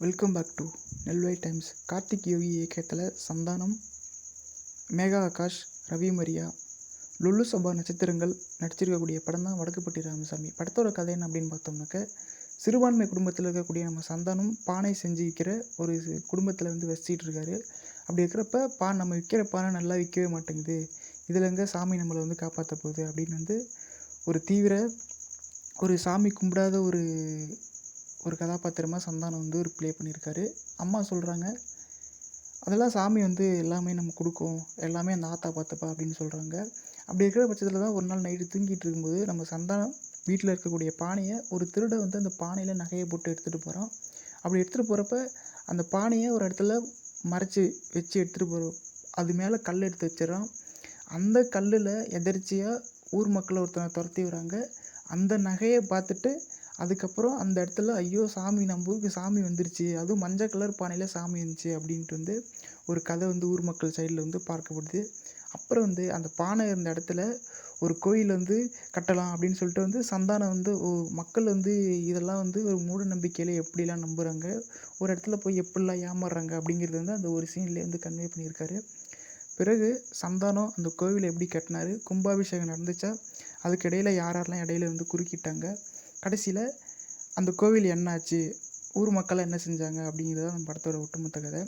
Welcome back to Nellai Times. Karthik Yogi இயக்கத்தில் சந்தானம், மேகா ஆகாஷ், ரவி மரியா, லுல்லு சபா நட்சத்திரங்கள் நடிச்சிருக்கக்கூடிய படம் தான் வடக்குப்பட்டி ராமசாமி. படத்தோட கதை என்ன அப்படின்னு பார்த்தோம்னாக்க, சிறுபான்மை குடும்பத்தில் இருக்கக்கூடிய நம்ம சந்தானம் பானை செஞ்சு விற்கிற ஒரு குடும்பத்தில் வசிச்சிட்டு இருக்காரு. அப்படி இருக்கிறப்ப நம்ம விற்கிற பானை நல்லா விற்கவே மாட்டேங்குது, இதில் எங்கே சாமி நம்மளை காப்பாற்ற போகுது அப்படின்னு ஒரு தீவிர ஒரு சாமி கும்பிடாத ஒரு கதாபாத்திரமாக சந்தானம் ஒரு ப்ளே பண்ணியிருக்காரு. அம்மா சொல்கிறாங்க, அதெல்லாம் சாமி எல்லாமே நம்ம கொடுக்கும், எல்லாமே அந்த ஆத்தா பார்த்துப்பா அப்படின்னு சொல்கிறாங்க. அப்படி இருக்கிற பட்சத்தில் தான் ஒரு நாள் நைட்டு தூங்கிட்டு இருக்கும்போது நம்ம சந்தானம் வீட்டில் இருக்கக்கூடிய பானையை ஒரு திருட அந்த பானையில் நகையை போட்டு எடுத்துகிட்டு போகிறான். அப்படி எடுத்துகிட்டு போகிறப்ப அந்த பானையை ஒரு இடத்துல மறைச்சி வச்சு எடுத்துகிட்டு போகிறோம். அது மேலே கல் எடுத்து வச்சிடறான். அந்த கல்லில் எதர்ச்சியாக ஊர் மக்களை ஒருத்தனை துரத்தி வராங்க. அந்த நகையை பார்த்துட்டு அதுக்கப்புறம் அந்த இடத்துல ஐயோ சாமி, நம்ம ஊருக்கு சாமி வந்துருச்சு, அதுவும் மஞ்சள் கலர் பானையில் சாமி வந்துச்சு அப்படின்ட்டு ஒரு கதை ஊர் மக்கள் சைடில் பார்க்கப்படுது. அப்புறம் அந்த பானை இருந்த இடத்துல ஒரு கோயில் கட்டலாம் அப்படின்னு சொல்லிட்டு சந்தானம் மக்கள் இதெல்லாம் ஒரு மூட நம்பிக்கையில் எப்படிலாம் நம்புகிறாங்க, ஒரு இடத்துல போய் எப்படிலாம் ஏமாறுறாங்க அப்படிங்கிறது அந்த ஒரு சீன்லேயே கன்வே பண்ணியிருக்காரு. பிறகு சந்தானம் அந்த கோவிலை எப்படி கட்டினார், கும்பாபிஷேகம் நடந்துச்சா, அதுக்கு இடையில் யாரெல்லாம் இடையில குறுக்கிட்டாங்க, கடைசியில் அந்த கோவில் என்னாச்சு, ஊர் மக்கள் என்ன செஞ்சாங்க அப்படிங்கிறத நம்ம படத்தோட ஒட்டுமொத்த கதை.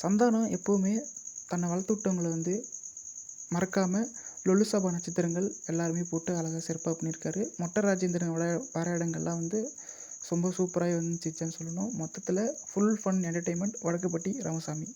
சந்தானம் எப்போவுமே தன்னை வளர்த்து விட்டவங்களை மறக்காமல் லொல்லு சபா நட்சத்திரங்கள் எல்லாருமே போட்டு அழகாக சிறப்பாக பண்ணியிருக்காரு. மொட்டை ராஜேந்திரன் வர இடங்கள்லாம் ரொம்ப சூப்பராக வந்துச்சுன்னு சொல்லணும். மொத்தத்தில் full fun entertainment Vadakkupatti Ramasamy.